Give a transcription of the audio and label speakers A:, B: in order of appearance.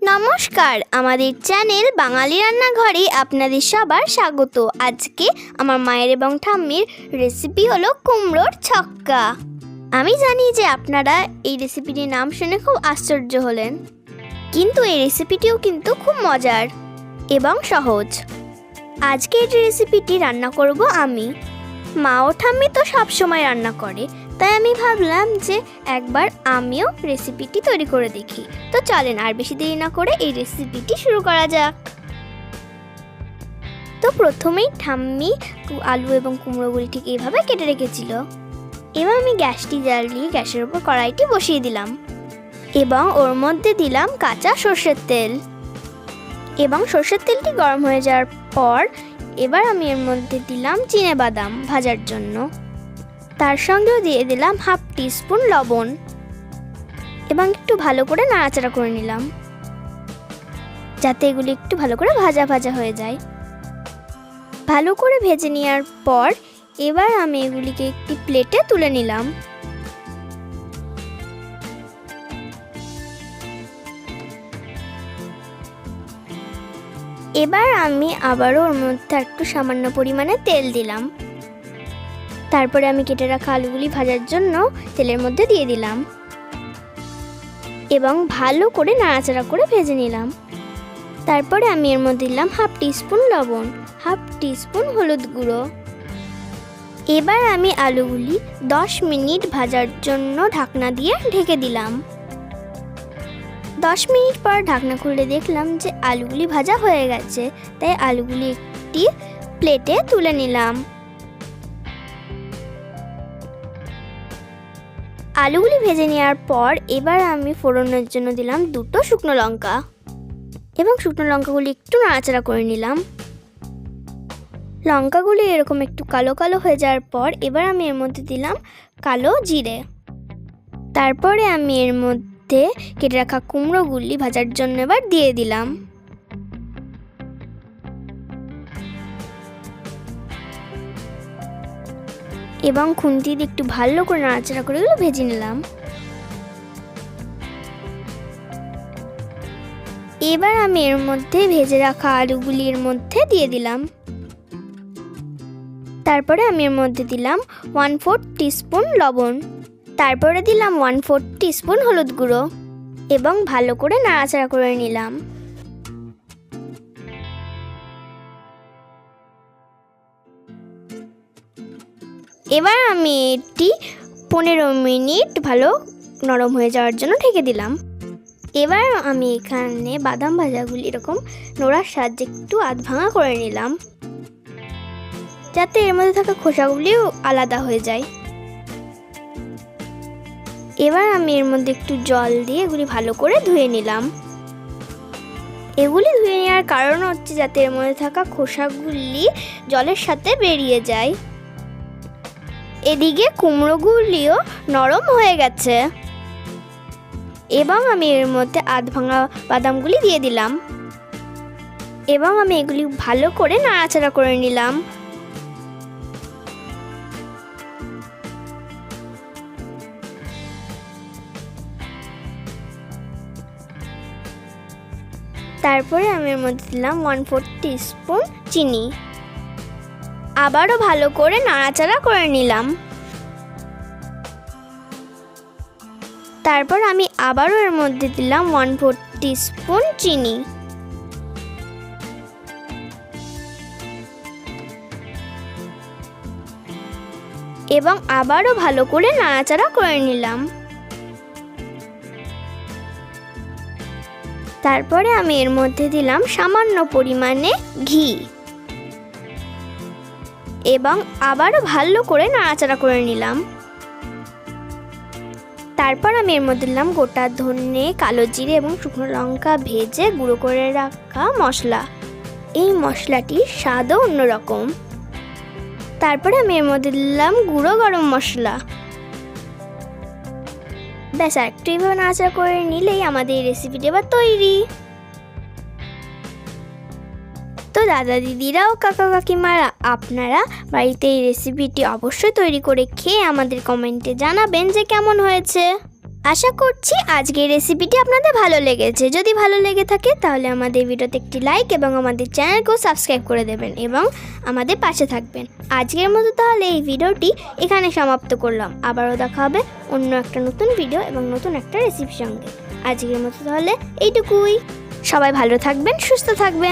A: নমস্কার, আমাদের চ্যানেল বাঙালি রান্নাঘরে আপনাদের সবার স্বাগত। আজকে আমার মায়ের এবং ঠাম্মির রেসিপি হলো কুমড়োর ছক্কা। আমি জানি যে আপনারা এই রেসিপিটির নাম শুনে খুব আশ্চর্য হলেন, কিন্তু এই রেসিপিটিও কিন্তু খুব মজার এবং সহজ। আজকে এই রেসিপিটি রান্না করব আমি। মা ও ঠাম্মি তো সবসময় রান্না করে, তাই আমি ভাবলাম যে একবার আমিও রেসিপিটি তৈরি করে দেখি। তো চলেন আর বেশি দেরি না করে এই রেসিপিটি শুরু করা যাক। তো প্রথমেই ঠাম্মি আলু এবং কুমড়োগুলি ঠিক এইভাবে কেটে রেখেছিল। এবার আমি গ্যাসটি জ্বালিয়ে গ্যাসের উপর কড়াইটি বসিয়ে দিলাম এবং ওর মধ্যে দিলাম কাঁচা সর্ষের তেল। এবং সর্ষের তেলটি গরম হয়ে যাওয়ার পর এবার আমি এর মধ্যে দিলাম চিনেবাদাম ভাজার জন্য। তার সঙ্গেও দিয়ে দিলাম হাফ টিস্পুন লবণ এবং একটু ভালো করে নাড়াচাড়া করে নিলাম, যাতে এগুলি একটু ভালো করে ভাজা ভাজা হয়ে যায়। ভালো করে ভেজে নেওয়ার পর এবার আমি এগুলিকে একটি প্লেটে তুলে নিলাম। এবার আমি আবারও ওর মধ্যে একটু সামান্য পরিমাণে তেল দিলাম। তারপরে আমি কেটে রাখা আলুগুলি ভাজার জন্য তেলের মধ্যে দিয়ে দিলাম এবং ভালো করে নাড়াচাড়া করে ভেজে নিলাম। তারপরে আমি এর মধ্যে দিলাম হাফ টিস্পুন লবণ, হাফ টিস্পুন হলুদ গুঁড়ো। এবার আমি আলুগুলি 10 মিনিট ভাজার জন্য ঢাকনা দিয়ে ঢেকে দিলাম। 10 মিনিট পর ঢাকনা খুলে দেখলাম যে আলুগুলি ভাজা হয়ে গেছে, তাই আলুগুলি একটি প্লেটে তুলে নিলাম। আলুগুলি ভেজে নেওয়ার পর এবার আমি ফোড়নের জন্য দিলাম 2টো শুকনো লঙ্কা এবং শুকনো লঙ্কাগুলি একটু নাড়াচাড়া করে নিলাম। লঙ্কাগুলি এরকম একটু কালো কালো হয়ে যাওয়ার পর এবার আমি এর মধ্যে দিলাম কালো জিরে। তারপরে আমি এর মধ্যে কেটে রাখা কুমড়োগুলি ভাজার জন্য এবার দিয়ে দিলাম। এবং খুন্তি দিয়ে একটু ভালো করে নাড়াচাড়া করে এগুলো ভেজে নিলাম। এবার আমি এর মধ্যে ভেজে রাখা আলুগুলি এর মধ্যে দিয়ে দিলাম। তারপরে আমি এর মধ্যে দিলাম 1/4 টিস্পুন লবণ। তারপরে দিলাম 1/4 টিস্পুন হলুদ গুঁড়ো এবং ভালো করে নাড়াচাড়া করে নিলাম। এবার আমি এটি 15 মিনিট ভালো নরম হয়ে যাওয়ার জন্য ঢেকে দিলাম। এবার আমি এখানে বাদাম ভাজাগুলি এরকম নোড়ার সাহায্যে একটু আধ ভাঙা করে নিলাম, যাতে এর মধ্যে থাকা খোসাগুলিও আলাদা হয়ে যায়। এবার আমি এর মধ্যে একটু জল দিয়ে এগুলি ভালো করে ধুয়ে নিলাম। এগুলি ধুয়ে নেওয়ার কারণ হচ্ছে যাতে এর মধ্যে থাকা খোসাগুলি জলের সাথে বেরিয়ে যায়। এদিকে কুমড়োগুলিও নরম হয়ে গেছে এবং আমি এর মধ্যে আধ ভাঙা বাদামগুলি দিয়ে দিলাম এবং আমি এগুলি ভালো করে নাড়াচাড়া করে নিলাম। তারপরে আমি এর মধ্যে দিলাম 1/4 টিস্পুন চিনি। আবারও ভালো করে নাড়াচাড়া করে নিলাম। তারপর আমি আবারও এর মধ্যে দিলাম 1/4 টিস্পুন চিনি এবং আবারও ভালো করে নাড়াচাড়া করে নিলাম। তারপরে আমি এর মধ্যে দিলাম সামান্য পরিমাণে ঘি এবং আবারও ভালো করে নাড়াচাড়া করে নিলাম। তারপর আমি এর মধ্যে দিলাম গোটা ধনে, কালো জিরে এবং শুকনো লঙ্কা ভেজে গুঁড়ো করে রাখা মশলা। এই মশলাটির স্বাদও অন্যরকম। তারপরে আমি এর মধ্যে দিলাম গুঁড়ো গরম মশলা। ব্যাস একটু এইভাবে নাড়াচাড়া করে নিলেই আমাদের এই রেসিপিটি এবার তৈরি। তো দাদা দিদিরা ও কাকা কাকিমারা, আপনারা বাড়িতে এই রেসিপিটি অবশ্যই তৈরি করে খেয়ে আমাদের কমেন্টে জানাবেন যে কেমন হয়েছে। আশা করছি আজকের রেসিপিটি আপনাদের ভালো লেগেছে। যদি ভালো লেগে থাকে তাহলে আমাদের ভিডিওতে একটি লাইক এবং আমাদের চ্যানেলকেও সাবস্ক্রাইব করে দেবেন এবং আমাদের পাশে থাকবেন। আজকের মতো তাহলে এই ভিডিওটি এখানে সমাপ্ত করলাম। আবারও দেখা হবে অন্য একটা নতুন ভিডিও এবং নতুন একটা রেসিপির সঙ্গে। আজকের মতো তাহলে এইটুকুই। সবাই ভালো থাকবেন, সুস্থ থাকবেন।